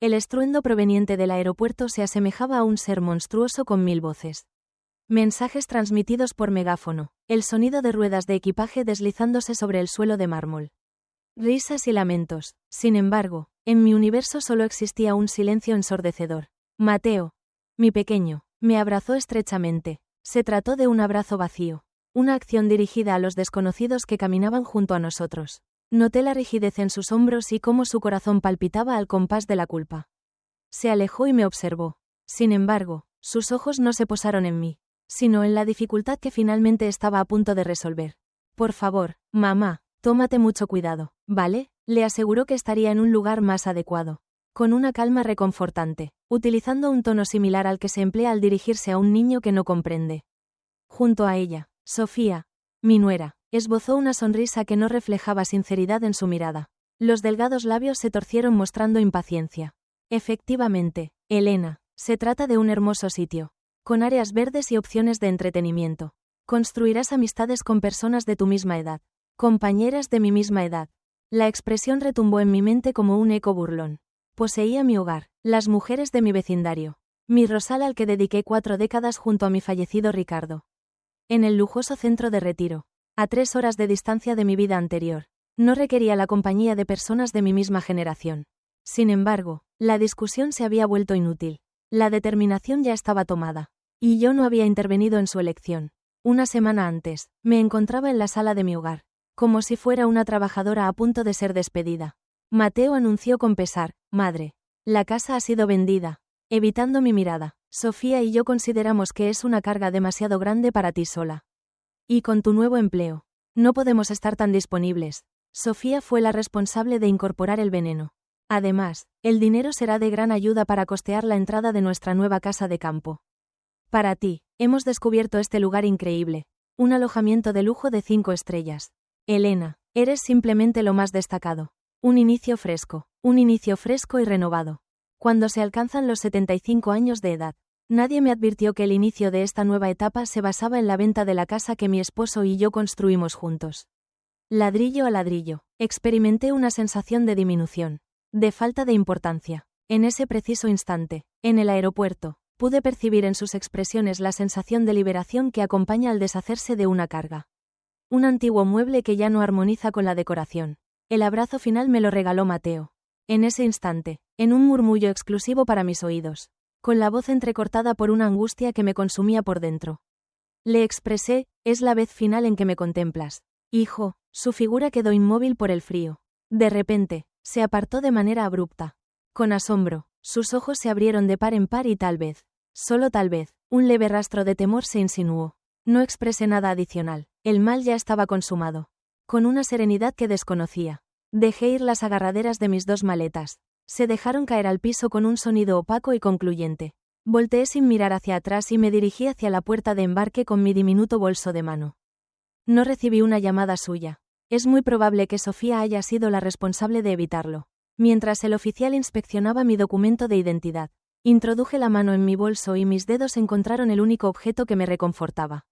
El estruendo proveniente del aeropuerto se asemejaba a un ser monstruoso con 1000 voces. Mensajes transmitidos por megáfono, el sonido de ruedas de equipaje deslizándose sobre el suelo de mármol. Risas y lamentos. Sin embargo, en mi universo solo existía un silencio ensordecedor. Mateo, mi pequeño, me abrazó estrechamente. Se trató de un abrazo vacío. Una acción dirigida a los desconocidos que caminaban junto a nosotros. Noté la rigidez en sus hombros y cómo su corazón palpitaba al compás de la culpa. Se alejó y me observó. Sin embargo, sus ojos no se posaron en mí, sino en la dificultad que finalmente estaba a punto de resolver. Por favor, mamá, tómate mucho cuidado, ¿vale? Le aseguró que estaría en un lugar más adecuado. Con una calma reconfortante, utilizando un tono similar al que se emplea al dirigirse a un niño que no comprende. Junto a ella, Sofía, mi nuera, esbozó una sonrisa que no reflejaba sinceridad en su mirada. Los delgados labios se torcieron mostrando impaciencia. Efectivamente, Elena, se trata de un hermoso sitio, con áreas verdes y opciones de entretenimiento. Construirás amistades con personas de tu misma edad, compañeras de mi misma edad. La expresión retumbó en mi mente como un eco burlón. Poseía mi hogar, las mujeres de mi vecindario, mi rosal al que dediqué 4 décadas junto a mi fallecido Ricardo. En el lujoso centro de retiro, a 3 horas de distancia de mi vida anterior, no requería la compañía de personas de mi misma generación. Sin embargo, la discusión se había vuelto inútil. La determinación ya estaba tomada. Y yo no había intervenido en su elección. Una semana antes, me encontraba en la sala de mi hogar, como si fuera una trabajadora a punto de ser despedida. Mateo anunció con pesar: madre, la casa ha sido vendida. Evitando mi mirada, Sofía y yo consideramos que es una carga demasiado grande para ti sola. Y con tu nuevo empleo, no podemos estar tan disponibles. Sofía fue la responsable de incorporar el veneno. Además, el dinero será de gran ayuda para costear la entrada de nuestra nueva casa de campo. Para ti, hemos descubierto este lugar increíble, un alojamiento de lujo de 5 estrellas. Elena, eres simplemente lo más destacado. Un inicio fresco y renovado. Cuando se alcanzan los 75 años de edad, nadie me advirtió que el inicio de esta nueva etapa se basaba en la venta de la casa que mi esposo y yo construimos juntos. Ladrillo a ladrillo, experimenté una sensación de disminución, de falta de importancia. En ese preciso instante, en el aeropuerto, pude percibir en sus expresiones la sensación de liberación que acompaña al deshacerse de una carga. Un antiguo mueble que ya no armoniza con la decoración. El abrazo final me lo regaló Mateo. En ese instante, en un murmullo exclusivo para mis oídos, con la voz entrecortada por una angustia que me consumía por dentro. Le expresé: es la vez final en que me contemplas. Hijo. Su figura quedó inmóvil por el frío. De repente, se apartó de manera abrupta. Con asombro, sus ojos se abrieron de par en par y tal vez, solo tal vez, un leve rastro de temor se insinuó. No expresé nada adicional, el mal ya estaba consumado. Con una serenidad que desconocía, dejé ir las agarraderas de mis 2 maletas. Se dejaron caer al piso con un sonido opaco y concluyente. Volteé sin mirar hacia atrás y me dirigí hacia la puerta de embarque con mi diminuto bolso de mano. No recibí una llamada suya. Es muy probable que Sofía haya sido la responsable de evitarlo. Mientras el oficial inspeccionaba mi documento de identidad, introduje la mano en mi bolso y mis dedos encontraron el único objeto que me reconfortaba.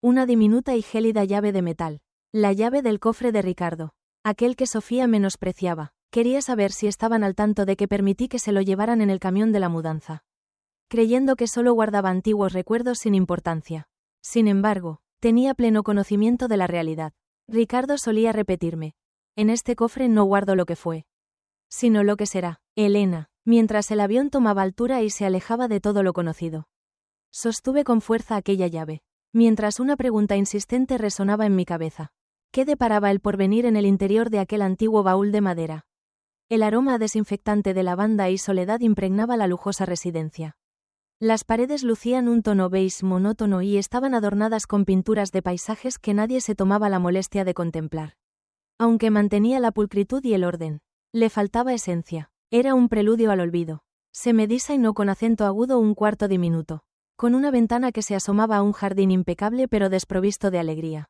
Una diminuta y gélida llave de metal. La llave del cofre de Ricardo. Aquel que Sofía menospreciaba. Quería saber si estaban al tanto de que permití que se lo llevaran en el camión de la mudanza. Creyendo que solo guardaba antiguos recuerdos sin importancia. Sin embargo, tenía pleno conocimiento de la realidad. Ricardo solía repetirme: en este cofre no guardo lo que fue, sino lo que será. Elena, mientras el avión tomaba altura y se alejaba de todo lo conocido. Sostuve con fuerza aquella llave, mientras una pregunta insistente resonaba en mi cabeza. ¿Qué deparaba el porvenir en el interior de aquel antiguo baúl de madera? El aroma desinfectante de lavanda y soledad impregnaba la lujosa residencia. Las paredes lucían un tono beige monótono y estaban adornadas con pinturas de paisajes que nadie se tomaba la molestia de contemplar. Aunque mantenía la pulcritud y el orden, le faltaba esencia. Era un preludio al olvido. Se me designó con acento agudo un cuarto diminuto, con una ventana que se asomaba a un jardín impecable pero desprovisto de alegría.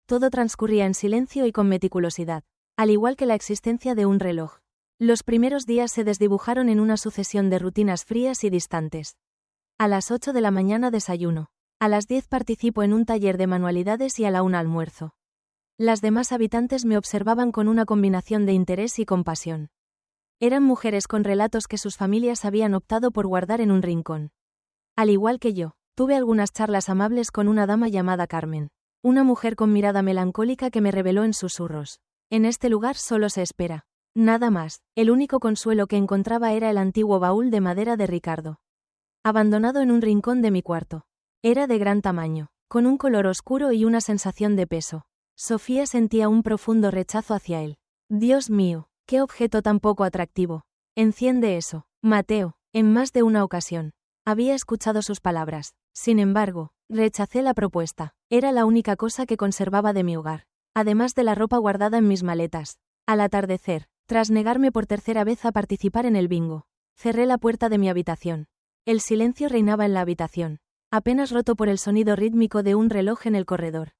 Todo transcurría en silencio y con meticulosidad, al igual que la existencia de un reloj. Los primeros días se desdibujaron en una sucesión de rutinas frías y distantes. A las 8 de la mañana desayuno. A las 10 participo en un taller de manualidades y a la 1 almuerzo. Las demás habitantes me observaban con una combinación de interés y compasión. Eran mujeres con relatos que sus familias habían optado por guardar en un rincón. Al igual que yo, tuve algunas charlas amables con una dama llamada Carmen. Una mujer con mirada melancólica que me reveló en susurros: en este lugar solo se espera. Nada más. El único consuelo que encontraba era el antiguo baúl de madera de Ricardo, abandonado en un rincón de mi cuarto. Era de gran tamaño, con un color oscuro y una sensación de peso. Sofía sentía un profundo rechazo hacia él. Dios mío, qué objeto tan poco atractivo. Enciende eso, Mateo. En más de una ocasión había escuchado sus palabras. Sin embargo, rechacé la propuesta. Era la única cosa que conservaba de mi hogar, además de la ropa guardada en mis maletas. Al atardecer, tras negarme por tercera vez a participar en el bingo, cerré la puerta de mi habitación. El silencio reinaba en la habitación, apenas roto por el sonido rítmico de un reloj en el corredor.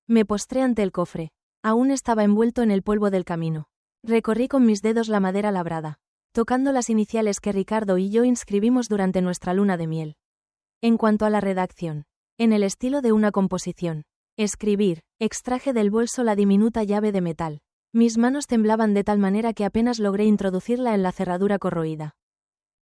Me postré ante el cofre. Aún estaba envuelto en el polvo del camino. Recorrí con mis dedos la madera labrada, tocando las iniciales que Ricardo y yo inscribimos durante nuestra luna de miel. En cuanto a la redacción, en el estilo de una composición, escribir, extraje del bolso la diminuta llave de metal. Mis manos temblaban de tal manera que apenas logré introducirla en la cerradura corroída.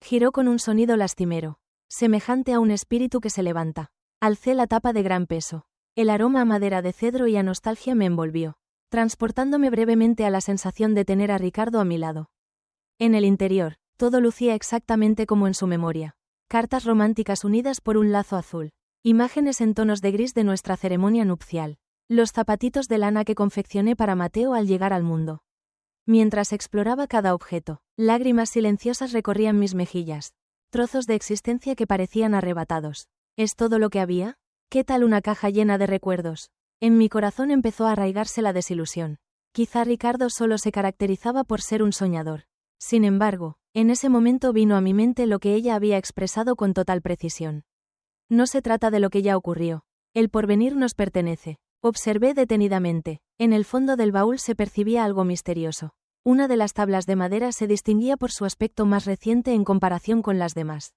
Giró con un sonido lastimero, semejante a un espíritu que se levanta. Alcé la tapa de gran peso. El aroma a madera de cedro y a nostalgia me envolvió, transportándome brevemente a la sensación de tener a Ricardo a mi lado. En el interior, todo lucía exactamente como en su memoria. Cartas románticas unidas por un lazo azul. Imágenes en tonos de gris de nuestra ceremonia nupcial. Los zapatitos de lana que confeccioné para Mateo al llegar al mundo. Mientras exploraba cada objeto, lágrimas silenciosas recorrían mis mejillas. Trozos de existencia que parecían arrebatados. ¿Es todo lo que había? ¿Qué tal una caja llena de recuerdos? En mi corazón empezó a arraigarse la desilusión. Quizá Ricardo solo se caracterizaba por ser un soñador. Sin embargo, en ese momento vino a mi mente lo que ella había expresado con total precisión. No se trata de lo que ya ocurrió. El porvenir nos pertenece. Observé detenidamente. En el fondo del baúl se percibía algo misterioso. Una de las tablas de madera se distinguía por su aspecto más reciente en comparación con las demás.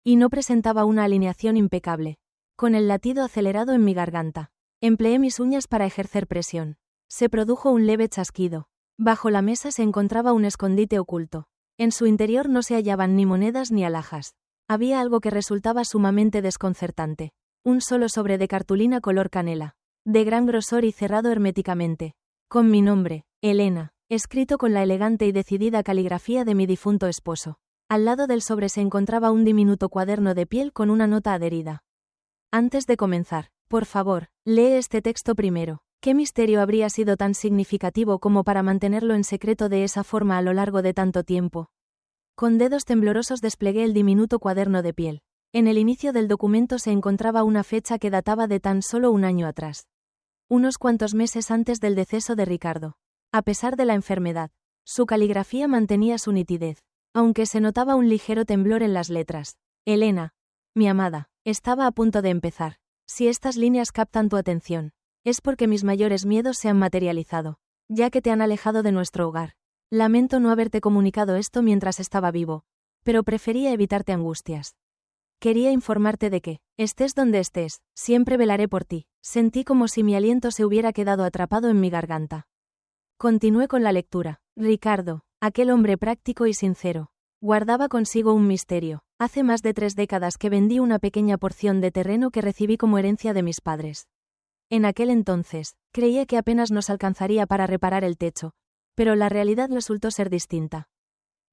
Y no presentaba una alineación impecable. Con el latido acelerado en mi garganta, empleé mis uñas para ejercer presión. Se produjo un leve chasquido. Bajo la mesa se encontraba un escondite oculto. En su interior no se hallaban ni monedas ni alhajas. Había algo que resultaba sumamente desconcertante. Un solo sobre de cartulina color canela, de gran grosor y cerrado herméticamente, con mi nombre, Elena, escrito con la elegante y decidida caligrafía de mi difunto esposo. Al lado del sobre se encontraba un diminuto cuaderno de piel con una nota adherida. Antes de comenzar, por favor, lee este texto primero. ¿Qué misterio habría sido tan significativo como para mantenerlo en secreto de esa forma a lo largo de tanto tiempo? Con dedos temblorosos desplegué el diminuto cuaderno de piel. En el inicio del documento se encontraba una fecha que databa de tan solo un año atrás. Unos cuantos meses antes del deceso de Ricardo. A pesar de la enfermedad, su caligrafía mantenía su nitidez, aunque se notaba un ligero temblor en las letras. Elena, mi amada, estaba a punto de empezar. Si estas líneas captan tu atención, es porque mis mayores miedos se han materializado, ya que te han alejado de nuestro hogar. Lamento no haberte comunicado esto mientras estaba vivo, pero prefería evitarte angustias. Quería informarte de que, estés donde estés, siempre velaré por ti. Sentí como si mi aliento se hubiera quedado atrapado en mi garganta. Continué con la lectura. Ricardo, aquel hombre práctico y sincero, guardaba consigo un misterio. Hace más de 3 décadas que vendí una pequeña porción de terreno que recibí como herencia de mis padres. En aquel entonces, creía que apenas nos alcanzaría para reparar el techo, pero la realidad resultó ser distinta.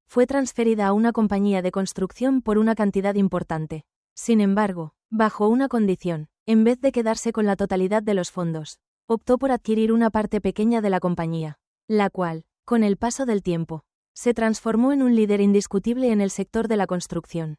Fue transferida a una compañía de construcción por una cantidad importante. Sin embargo, bajo una condición, en vez de quedarse con la totalidad de los fondos, optó por adquirir una parte pequeña de la compañía, la cual, con el paso del tiempo, se transformó en un líder indiscutible en el sector de la construcción.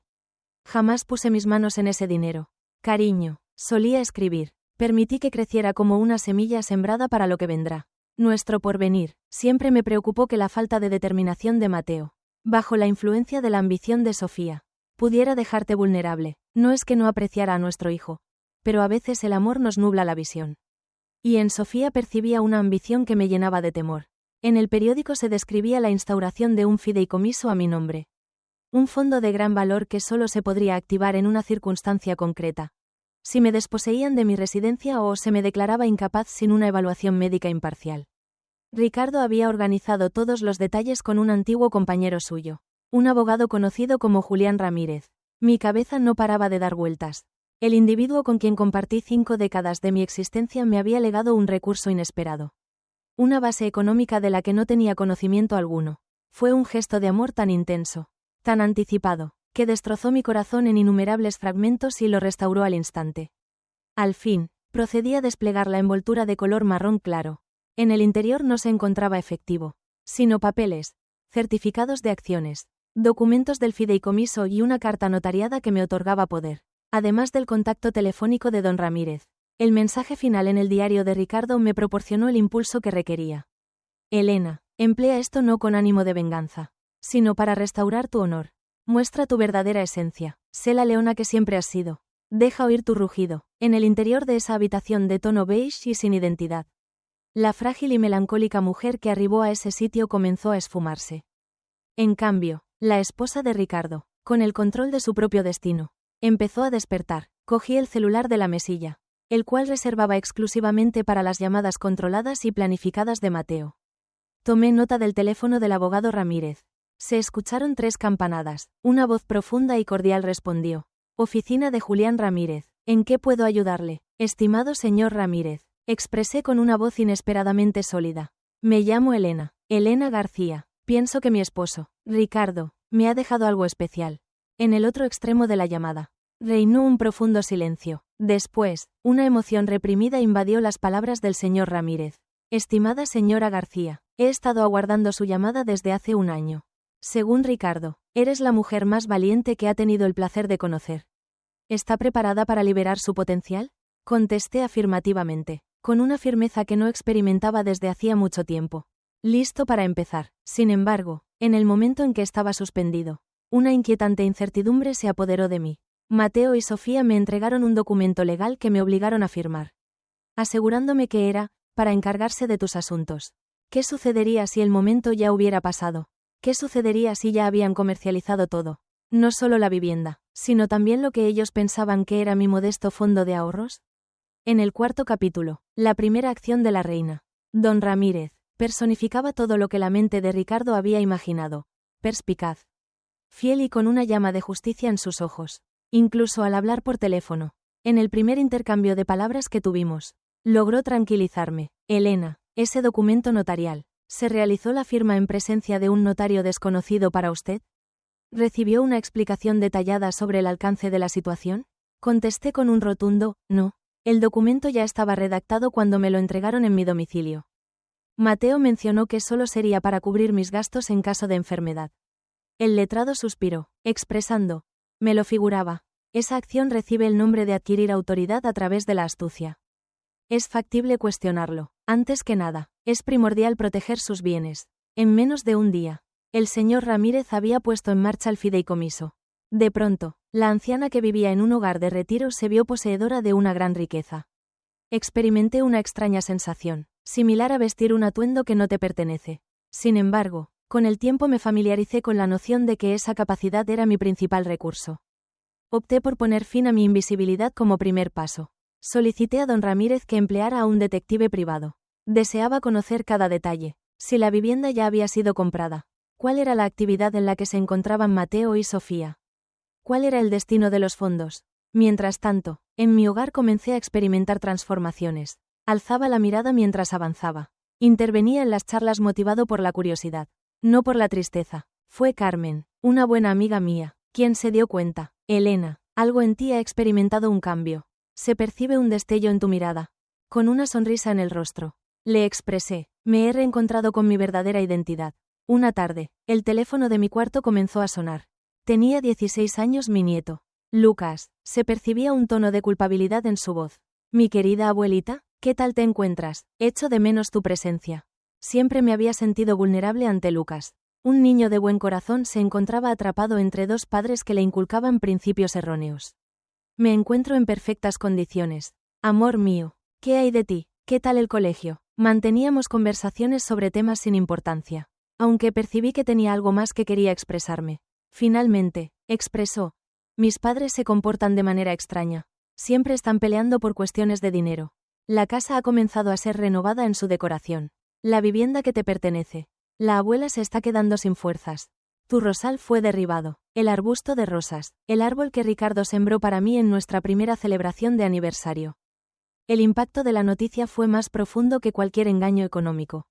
Jamás puse mis manos en ese dinero. Cariño, solía escribir, permití que creciera como una semilla sembrada para lo que vendrá. Nuestro porvenir, siempre me preocupó que la falta de determinación de Mateo, bajo la influencia de la ambición de Sofía, pudiera dejarte vulnerable. No es que no apreciara a nuestro hijo, pero a veces el amor nos nubla la visión. Y en Sofía percibía una ambición que me llenaba de temor. En el periódico se describía la instauración de un fideicomiso a mi nombre. Un fondo de gran valor que solo se podría activar en una circunstancia concreta. Si me desposeían de mi residencia o se me declaraba incapaz sin una evaluación médica imparcial. Ricardo había organizado todos los detalles con un antiguo compañero suyo, un abogado conocido como Julián Ramírez. Mi cabeza no paraba de dar vueltas. El individuo con quien compartí 5 décadas de mi existencia me había legado un recurso inesperado. Una base económica de la que no tenía conocimiento alguno. Fue un gesto de amor tan intenso, tan anticipado, que destrozó mi corazón en innumerables fragmentos y lo restauró al instante. Al fin, procedí a desplegar la envoltura de color marrón claro. En el interior no se encontraba efectivo, sino papeles, certificados de acciones, documentos del fideicomiso y una carta notariada que me otorgaba poder, además del contacto telefónico de don Ramírez. El mensaje final en el diario de Ricardo me proporcionó el impulso que requería. Elena, emplea esto no con ánimo de venganza, sino para restaurar tu honor. Muestra tu verdadera esencia, sé la leona que siempre has sido. Deja oír tu rugido, en el interior de esa habitación de tono beige y sin identidad. La frágil y melancólica mujer que arribó a ese sitio comenzó a esfumarse. En cambio, la esposa de Ricardo, con el control de su propio destino, empezó a despertar. Cogí el celular de la mesilla, el cual reservaba exclusivamente para las llamadas controladas y planificadas de Mateo. Tomé nota del teléfono del abogado Ramírez. Se escucharon 3 campanadas. Una voz profunda y cordial respondió. Oficina de Julián Ramírez. ¿En qué puedo ayudarle? Estimado señor Ramírez, expresé con una voz inesperadamente sólida. Me llamo Elena. Elena García. Pienso que mi esposo, Ricardo, me ha dejado algo especial. En el otro extremo de la llamada, reinó un profundo silencio. Después, una emoción reprimida invadió las palabras del señor Ramírez. Estimada señora García, he estado aguardando su llamada desde hace un año. Según Ricardo, eres la mujer más valiente que ha tenido el placer de conocer. ¿Está preparada para liberar su potencial? Contesté afirmativamente, con una firmeza que no experimentaba desde hacía mucho tiempo. Listo para empezar. Sin embargo, en el momento en que estaba suspendido, una inquietante incertidumbre se apoderó de mí. Mateo y Sofía me entregaron un documento legal que me obligaron a firmar, asegurándome que era, para encargarse de tus asuntos. ¿Qué sucedería si el momento ya hubiera pasado? ¿Qué sucedería si ya habían comercializado todo? No solo la vivienda, sino también lo que ellos pensaban que era mi modesto fondo de ahorros. En el 4º capítulo, la primera acción de la reina, don Ramírez, personificaba todo lo que la mente de Ricardo había imaginado. Perspicaz, fiel y con una llama de justicia en sus ojos. Incluso al hablar por teléfono, en el primer intercambio de palabras que tuvimos, logró tranquilizarme. Elena, ese documento notarial, ¿se realizó la firma en presencia de un notario desconocido para usted? ¿Recibió una explicación detallada sobre el alcance de la situación? Contesté con un rotundo, no. El documento ya estaba redactado cuando me lo entregaron en mi domicilio. Mateo mencionó que solo sería para cubrir mis gastos en caso de enfermedad. El letrado suspiró, expresando, me lo figuraba. Esa acción recibe el nombre de adquirir autoridad a través de la astucia. Es factible cuestionarlo. Antes que nada, es primordial proteger sus bienes. En menos de un día, el señor Ramírez había puesto en marcha el fideicomiso. De pronto, la anciana que vivía en un hogar de retiro se vio poseedora de una gran riqueza. Experimenté una extraña sensación, similar a vestir un atuendo que no te pertenece. Sin embargo, con el tiempo me familiaricé con la noción de que esa capacidad era mi principal recurso. Opté por poner fin a mi invisibilidad como primer paso. Solicité a don Ramírez que empleara a un detective privado. Deseaba conocer cada detalle. Si la vivienda ya había sido comprada. ¿Cuál era la actividad en la que se encontraban Mateo y Sofía? ¿Cuál era el destino de los fondos? Mientras tanto, en mi hogar comencé a experimentar transformaciones. Alzaba la mirada mientras avanzaba. Intervenía en las charlas motivado por la curiosidad. No por la tristeza. Fue Carmen, una buena amiga mía, quien se dio cuenta. Elena, algo en ti ha experimentado un cambio. Se percibe un destello en tu mirada. Con una sonrisa en el rostro. Le expresé, me he reencontrado con mi verdadera identidad. Una tarde, el teléfono de mi cuarto comenzó a sonar. Tenía 16 años mi nieto. Lucas, se percibía un tono de culpabilidad en su voz. Mi querida abuelita, ¿qué tal te encuentras? Echo de menos tu presencia. Siempre me había sentido vulnerable ante Lucas. Un niño de buen corazón se encontraba atrapado entre 2 padres que le inculcaban principios erróneos. Me encuentro en perfectas condiciones. Amor mío, ¿qué hay de ti? ¿Qué tal el colegio? Manteníamos conversaciones sobre temas sin importancia. Aunque percibí que tenía algo más que quería expresarme. Finalmente, expresó. Mis padres se comportan de manera extraña. Siempre están peleando por cuestiones de dinero. La casa ha comenzado a ser renovada en su decoración. La vivienda que te pertenece. La abuela se está quedando sin fuerzas. Tu rosal fue derribado. El arbusto de rosas. El árbol que Ricardo sembró para mí en nuestra primera celebración de aniversario. El impacto de la noticia fue más profundo que cualquier engaño económico.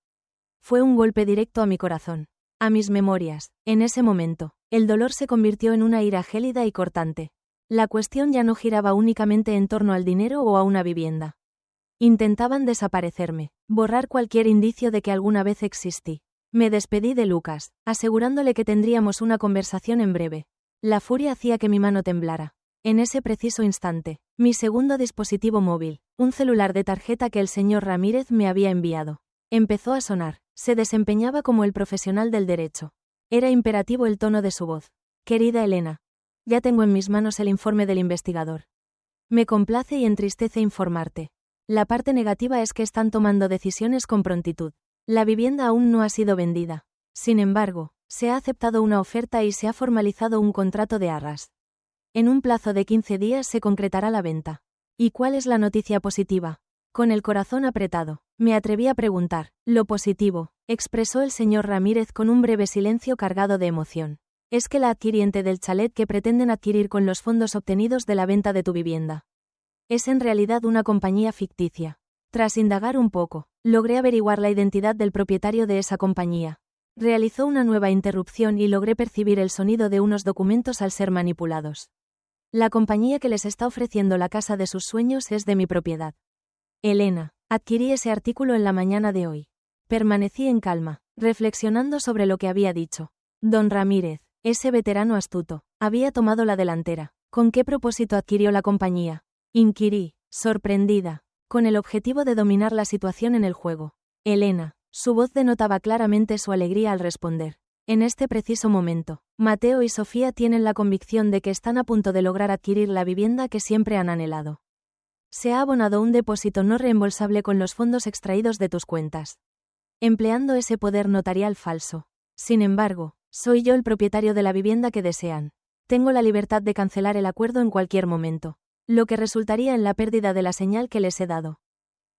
Fue un golpe directo a mi corazón. A mis memorias. En ese momento, el dolor se convirtió en una ira gélida y cortante. La cuestión ya no giraba únicamente en torno al dinero o a una vivienda. Intentaban desaparecerme, borrar cualquier indicio de que alguna vez existí. Me despedí de Lucas, asegurándole que tendríamos una conversación en breve. La furia hacía que mi mano temblara. En ese preciso instante, mi segundo dispositivo móvil, un celular de tarjeta que el señor Ramírez me había enviado, empezó a sonar. Se desempeñaba como el profesional del derecho. Era imperativo el tono de su voz. Querida Elena, ya tengo en mis manos el informe del investigador. Me complace y entristece informarte. La parte negativa es que están tomando decisiones con prontitud. La vivienda aún no ha sido vendida. Sin embargo, se ha aceptado una oferta y se ha formalizado un contrato de arras. En un plazo de 15 días se concretará la venta. ¿Y cuál es la noticia positiva? Con el corazón apretado, me atreví a preguntar. Lo positivo, expresó el señor Ramírez con un breve silencio cargado de emoción. Es que la adquiriente del chalet que pretenden adquirir con los fondos obtenidos de la venta de tu vivienda es en realidad una compañía ficticia. Tras indagar un poco, logré averiguar la identidad del propietario de esa compañía. Realizó una nueva interrupción y logré percibir el sonido de unos documentos al ser manipulados. La compañía que les está ofreciendo la casa de sus sueños es de mi propiedad. Elena, adquirí ese artículo en la mañana de hoy. Permanecí en calma, reflexionando sobre lo que había dicho. Don Ramírez, ese veterano astuto, había tomado la delantera. ¿Con qué propósito adquirió la compañía? Inquirí, sorprendida, con el objetivo de dominar la situación en el juego. Elena, su voz denotaba claramente su alegría al responder. En este preciso momento, Mateo y Sofía tienen la convicción de que están a punto de lograr adquirir la vivienda que siempre han anhelado. Se ha abonado un depósito no reembolsable con los fondos extraídos de tus cuentas, empleando ese poder notarial falso. Sin embargo, soy yo el propietario de la vivienda que desean. Tengo la libertad de cancelar el acuerdo en cualquier momento, lo que resultaría en la pérdida de la señal que les he dado.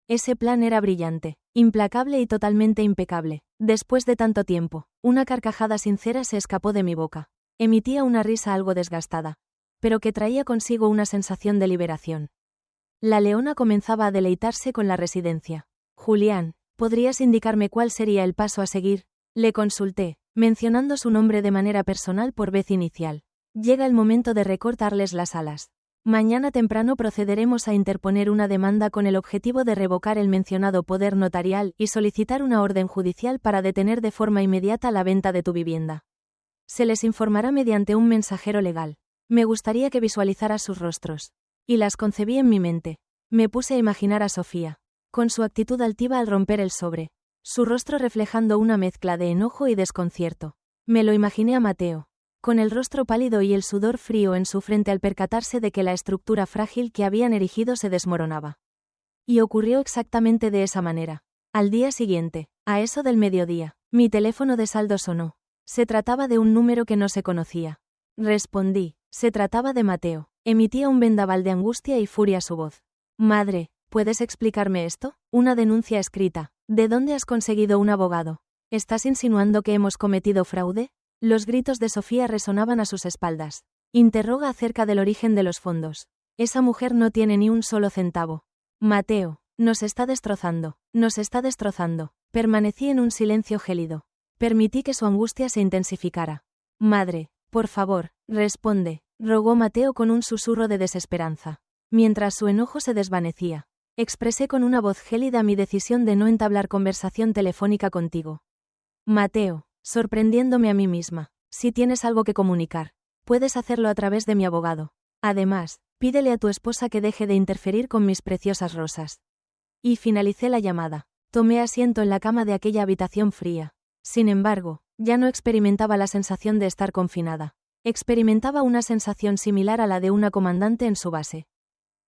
Ese plan era brillante, implacable y totalmente impecable. Después de tanto tiempo, una carcajada sincera se escapó de mi boca. Emitía una risa algo desgastada, pero que traía consigo una sensación de liberación. La leona comenzaba a deleitarse con la residencia. Julián, ¿podrías indicarme cuál sería el paso a seguir? Le consulté, mencionando su nombre de manera personal por vez inicial. Llega el momento de recortarles las alas. Mañana temprano procederemos a interponer una demanda con el objetivo de revocar el mencionado poder notarial y solicitar una orden judicial para detener de forma inmediata la venta de tu vivienda. Se les informará mediante un mensajero legal. Me gustaría que visualizaras sus rostros. Y las concebí en mi mente. Me puse a imaginar a Sofía, con su actitud altiva al romper el sobre, su rostro reflejando una mezcla de enojo y desconcierto. Me lo imaginé a Mateo, con el rostro pálido y el sudor frío en su frente al percatarse de que la estructura frágil que habían erigido se desmoronaba. Y ocurrió exactamente de esa manera. Al día siguiente, a eso del mediodía, mi teléfono de saldo sonó. Se trataba de un número que no se conocía. Respondí. Se trataba de Mateo. Emitía un vendaval de angustia y furia su voz. Madre, ¿puedes explicarme esto? Una denuncia escrita. ¿De dónde has conseguido un abogado? ¿Estás insinuando que hemos cometido fraude? Los gritos de Sofía resonaban a sus espaldas. Interroga acerca del origen de los fondos. Esa mujer no tiene ni un solo centavo. Mateo, nos está destrozando, nos está destrozando. Permanecí en un silencio gélido. Permití que su angustia se intensificara. Madre, por favor, responde, rogó Mateo con un susurro de desesperanza. Mientras su enojo se desvanecía, expresé con una voz gélida mi decisión de no entablar conversación telefónica contigo. Mateo, sorprendiéndome a mí misma, si tienes algo que comunicar, puedes hacerlo a través de mi abogado. Además, pídele a tu esposa que deje de interferir con mis preciosas rosas. Y finalicé la llamada. Tomé asiento en la cama de aquella habitación fría. Sin embargo, ya no experimentaba la sensación de estar confinada. Experimentaba una sensación similar a la de una comandante en su base,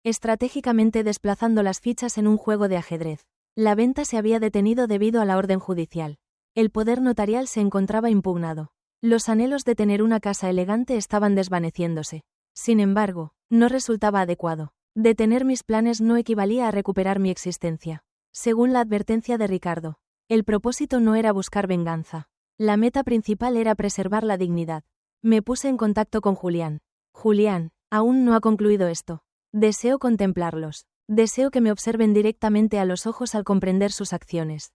estratégicamente desplazando las fichas en un juego de ajedrez. La venta se había detenido debido a la orden judicial. El poder notarial se encontraba impugnado. Los anhelos de tener una casa elegante estaban desvaneciéndose. Sin embargo, no resultaba adecuado. Detener mis planes no equivalía a recuperar mi existencia. Según la advertencia de Ricardo, El propósito no era buscar venganza. La meta principal era preservar la dignidad. Me puse en contacto con Julián. Julián, aún no ha concluido esto. Deseo contemplarlos. Deseo que me observen directamente a los ojos al comprender sus acciones.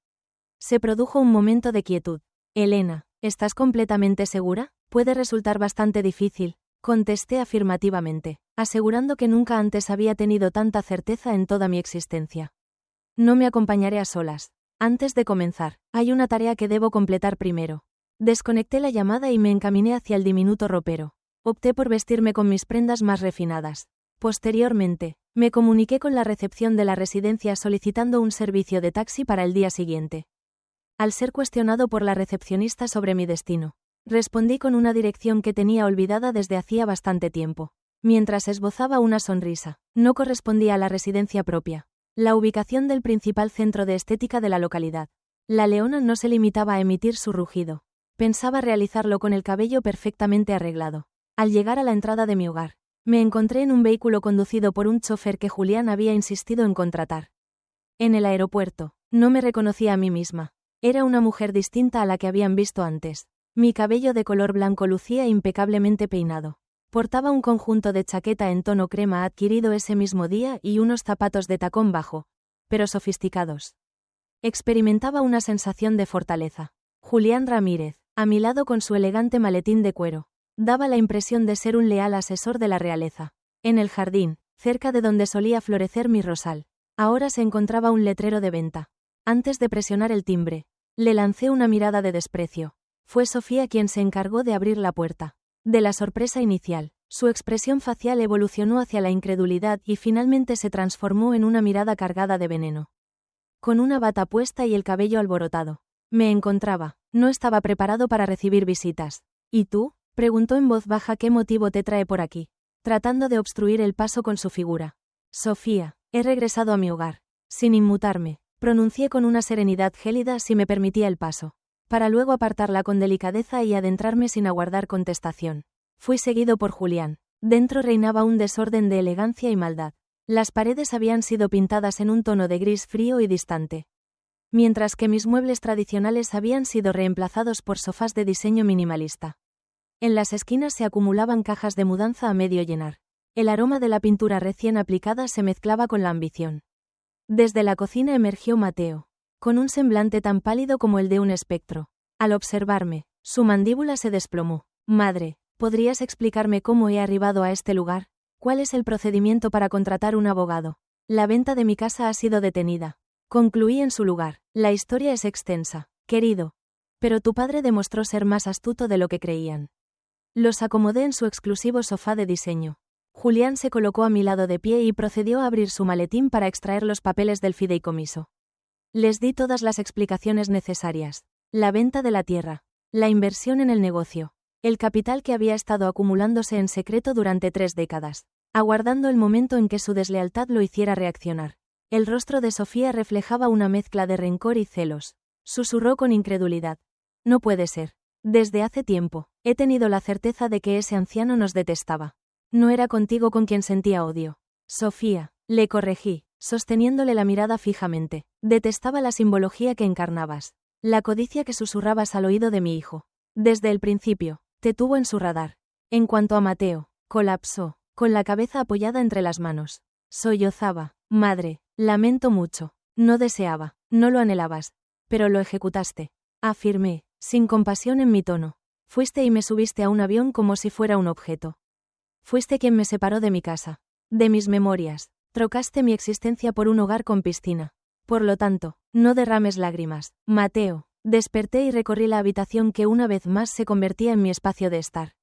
Se produjo un momento de quietud. Elena, ¿estás completamente segura? Puede resultar bastante difícil, contesté afirmativamente, asegurando que nunca antes había tenido tanta certeza en toda mi existencia. No me acompañaré a solas. Antes de comenzar, hay una tarea que debo completar primero. Desconecté la llamada y me encaminé hacia el diminuto ropero. Opté por vestirme con mis prendas más refinadas. Posteriormente, me comuniqué con la recepción de la residencia solicitando un servicio de taxi para el día siguiente. Al ser cuestionado por la recepcionista sobre mi destino, respondí con una dirección que tenía olvidada desde hacía bastante tiempo. Mientras esbozaba una sonrisa, no correspondía a la residencia propia. La ubicación del principal centro de estética de la localidad. La leona no se limitaba a emitir su rugido. Pensaba realizarlo con el cabello perfectamente arreglado. Al llegar a la entrada de mi hogar, me encontré en un vehículo conducido por un chofer que Julián había insistido en contratar. En el aeropuerto, no me reconocía a mí misma. Era una mujer distinta a la que habían visto antes. Mi cabello de color blanco lucía impecablemente peinado. Portaba un conjunto de chaqueta en tono crema adquirido ese mismo día y unos zapatos de tacón bajo, pero sofisticados. Experimentaba una sensación de fortaleza. Julián Ramírez, a mi lado con su elegante maletín de cuero, daba la impresión de ser un leal asesor de la realeza. En el jardín, cerca de donde solía florecer mi rosal, ahora se encontraba un letrero de venta. Antes de presionar el timbre, le lancé una mirada de desprecio. Fue Sofía quien se encargó de abrir la puerta. De la sorpresa inicial, su expresión facial evolucionó hacia la incredulidad y finalmente se transformó en una mirada cargada de veneno. Con una bata puesta y el cabello alborotado, me encontraba, no estaba preparado para recibir visitas. ¿Y tú?, preguntó en voz baja. ¿Qué motivo te trae por aquí?, tratando de obstruir el paso con su figura. Sofía, he regresado a mi hogar. Sin inmutarme, pronuncié con una serenidad gélida si me permitía el paso, para luego apartarla con delicadeza y adentrarme sin aguardar contestación. Fui seguido por Julián. Dentro reinaba un desorden de elegancia y maldad. Las paredes habían sido pintadas en un tono de gris frío y distante, mientras que mis muebles tradicionales habían sido reemplazados por sofás de diseño minimalista. En las esquinas se acumulaban cajas de mudanza a medio llenar. El aroma de la pintura recién aplicada se mezclaba con la ambición. Desde la cocina emergió Mateo, con un semblante tan pálido como el de un espectro. Al observarme, su mandíbula se desplomó. Madre, ¿podrías explicarme cómo he arribado a este lugar? ¿Cuál es el procedimiento para contratar un abogado? La venta de mi casa ha sido detenida. Concluí en su lugar. La historia es extensa, querido. Pero tu padre demostró ser más astuto de lo que creían. Los acomodé en su exclusivo sofá de diseño. Julián se colocó a mi lado de pie y procedió a abrir su maletín para extraer los papeles del fideicomiso. Les di todas las explicaciones necesarias. La venta de la tierra, la inversión en el negocio, el capital que había estado acumulándose en secreto durante 3 décadas, aguardando el momento en que su deslealtad lo hiciera reaccionar. El rostro de Sofía reflejaba una mezcla de rencor y celos. Susurró con incredulidad. No puede ser. Desde hace tiempo, he tenido la certeza de que ese anciano nos detestaba. No era contigo con quien sentía odio. Sofía, le corregí, sosteniéndole la mirada fijamente. Detestaba la simbología que encarnabas. La codicia que susurrabas al oído de mi hijo. Desde el principio, te tuvo en su radar. En cuanto a Mateo, colapsó, con la cabeza apoyada entre las manos. Sollozaba. Madre, lamento mucho. No deseaba, no lo anhelabas. Pero lo ejecutaste. Afirmé, sin compasión en mi tono. Fuiste y me subiste a un avión como si fuera un objeto. Fuiste quien me separó de mi casa, de mis memorias. Trocaste mi existencia por un hogar con piscina. Por lo tanto, no derrames lágrimas. Mateo, desperté y recorrí la habitación que una vez más se convertía en mi espacio de estar.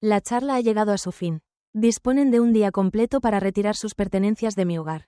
La charla ha llegado a su fin. Disponen de un día completo para retirar sus pertenencias de mi hogar.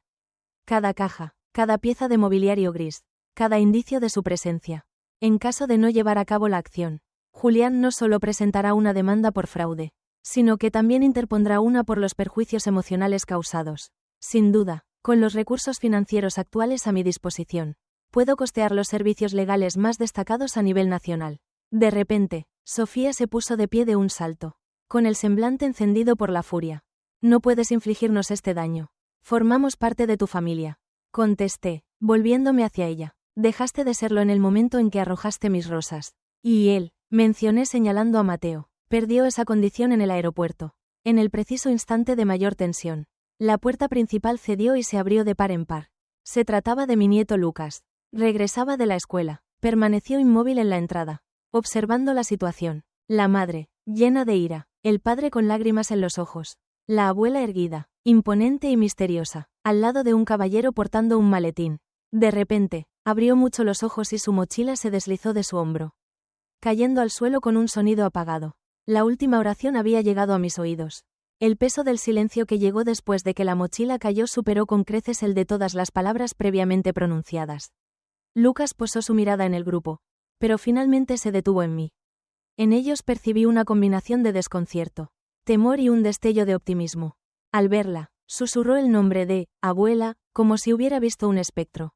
Cada caja, cada pieza de mobiliario gris, cada indicio de su presencia. En caso de no llevar a cabo la acción, Julián no solo presentará una demanda por fraude, sino que también interpondrá una por los perjuicios emocionales causados. Sin duda, con los recursos financieros actuales a mi disposición, puedo costear los servicios legales más destacados a nivel nacional. De repente, Sofía se puso de pie de un salto, con el semblante encendido por la furia. No puedes infligirnos este daño. Formamos parte de tu familia. Contesté, volviéndome hacia ella. Dejaste de serlo en el momento en que arrojaste mis rosas. Y él, mencioné señalando a Mateo, perdió esa condición en el aeropuerto. En el preciso instante de mayor tensión. La puerta principal cedió y se abrió de par en par. Se trataba de mi nieto Lucas. Regresaba de la escuela. Permaneció inmóvil en la entrada, observando la situación. La madre, llena de ira, el padre con lágrimas en los ojos. La abuela erguida, imponente y misteriosa, al lado de un caballero portando un maletín. De repente, abrió mucho los ojos y su mochila se deslizó de su hombro, cayendo al suelo con un sonido apagado. La última oración había llegado a mis oídos. El peso del silencio que llegó después de que la mochila cayó superó con creces el de todas las palabras previamente pronunciadas. Lucas posó su mirada en el grupo, pero finalmente se detuvo en mí. En ellos percibí una combinación de desconcierto, temor y un destello de optimismo. Al verla, susurró el nombre de abuela, como si hubiera visto un espectro.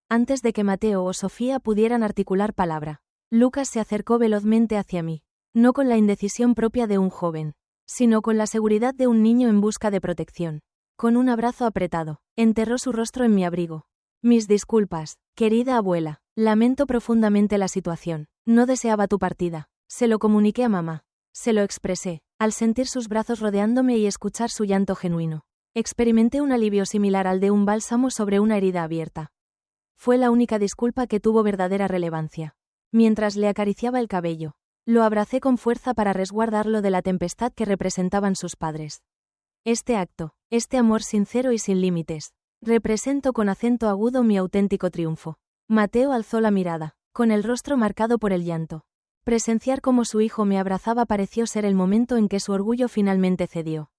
Antes de que Mateo o Sofía pudieran articular palabra, Lucas se acercó velozmente hacia mí, no con la indecisión propia de un joven, sino con la seguridad de un niño en busca de protección. Con un abrazo apretado, enterró su rostro en mi abrigo. Mis disculpas, querida abuela, lamento profundamente la situación, no deseaba tu partida. Se lo comuniqué a mamá. Se lo expresé, al sentir sus brazos rodeándome y escuchar su llanto genuino. Experimenté un alivio similar al de un bálsamo sobre una herida abierta. Fue la única disculpa que tuvo verdadera relevancia. Mientras le acariciaba el cabello, lo abracé con fuerza para resguardarlo de la tempestad que representaban sus padres. Este acto, este amor sincero y sin límites, represento con acento agudo mi auténtico triunfo. Mateo alzó la mirada, con el rostro marcado por el llanto. Presenciar cómo su hijo me abrazaba pareció ser el momento en que su orgullo finalmente cedió.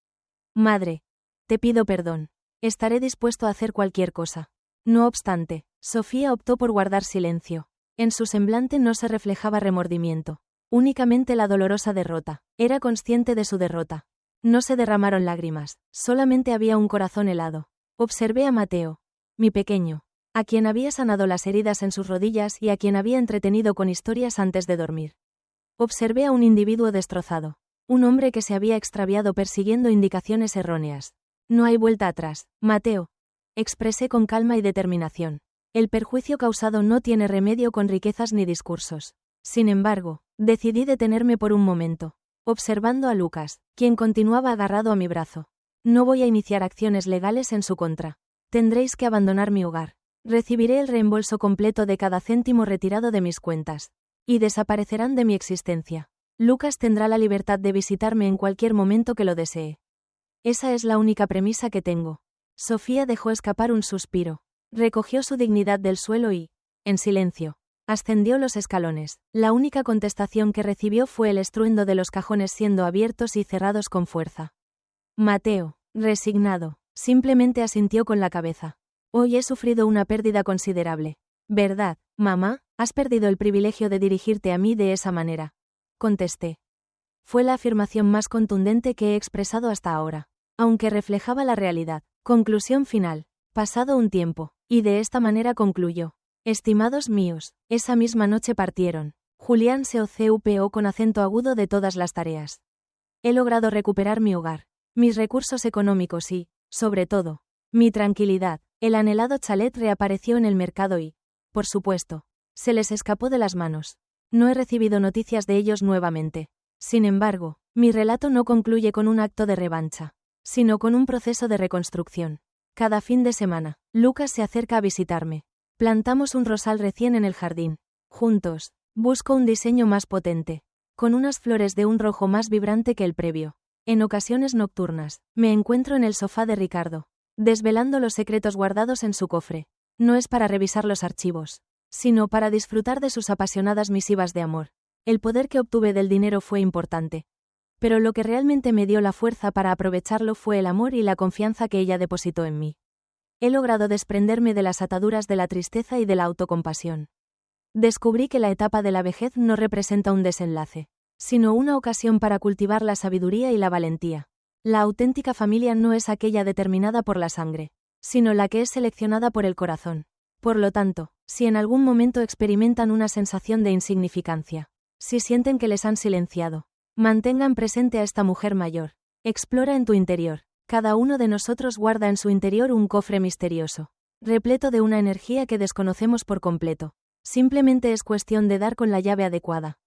Madre, te pido perdón. Estaré dispuesto a hacer cualquier cosa. No obstante, Sofía optó por guardar silencio. En su semblante no se reflejaba remordimiento. Únicamente la dolorosa derrota. Era consciente de su derrota. No se derramaron lágrimas, solamente había un corazón helado. Observé a Mateo, mi pequeño, a quien había sanado las heridas en sus rodillas y a quien había entretenido con historias antes de dormir. Observé a un individuo destrozado, un hombre que se había extraviado persiguiendo indicaciones erróneas. No hay vuelta atrás, Mateo, expresé con calma y determinación. El perjuicio causado no tiene remedio con riquezas ni discursos. Sin embargo, decidí detenerme por un momento, observando a Lucas, quien continuaba agarrado a mi brazo. No voy a iniciar acciones legales en su contra. Tendréis que abandonar mi hogar. Recibiré el reembolso completo de cada céntimo retirado de mis cuentas. Y desaparecerán de mi existencia. Lucas tendrá la libertad de visitarme en cualquier momento que lo desee. Esa es la única premisa que tengo. Sofía dejó escapar un suspiro. Recogió su dignidad del suelo y, en silencio, ascendió los escalones. La única contestación que recibió fue el estruendo de los cajones siendo abiertos y cerrados con fuerza. Mateo, resignado, simplemente asintió con la cabeza. Hoy he sufrido una pérdida considerable. ¿Verdad, mamá? Has perdido el privilegio de dirigirte a mí de esa manera. Contesté. Fue la afirmación más contundente que he expresado hasta ahora, aunque reflejaba la realidad. Conclusión final. Pasado un tiempo, y de esta manera concluyó. Estimados míos, esa misma noche partieron. Julián se ocupó con acento agudo de todas las tareas. He logrado recuperar mi hogar, mis recursos económicos y, sobre todo, mi tranquilidad. El anhelado chalet reapareció en el mercado y, por supuesto, se les escapó de las manos. No he recibido noticias de ellos nuevamente. Sin embargo, mi relato no concluye con un acto de revancha, sino con un proceso de reconstrucción. Cada fin de semana, Lucas se acerca a visitarme. Plantamos un rosal recién en el jardín. Juntos, busco un diseño más potente, con unas flores de un rojo más vibrante que el previo. En ocasiones nocturnas, me encuentro en el sofá de Ricardo, desvelando los secretos guardados en su cofre. No es para revisar los archivos, sino para disfrutar de sus apasionadas misivas de amor. El poder que obtuve del dinero fue importante. Pero lo que realmente me dio la fuerza para aprovecharlo fue el amor y la confianza que ella depositó en mí. He logrado desprenderme de las ataduras de la tristeza y de la autocompasión. Descubrí que la etapa de la vejez no representa un desenlace, sino una ocasión para cultivar la sabiduría y la valentía. La auténtica familia no es aquella determinada por la sangre, sino la que es seleccionada por el corazón. Por lo tanto, si en algún momento experimentan una sensación de insignificancia, si sienten que les han silenciado, mantengan presente a esta mujer mayor. Explora en tu interior. Cada uno de nosotros guarda en su interior un cofre misterioso. repleto de una energía que desconocemos por completo. Simplemente es cuestión de dar con la llave adecuada.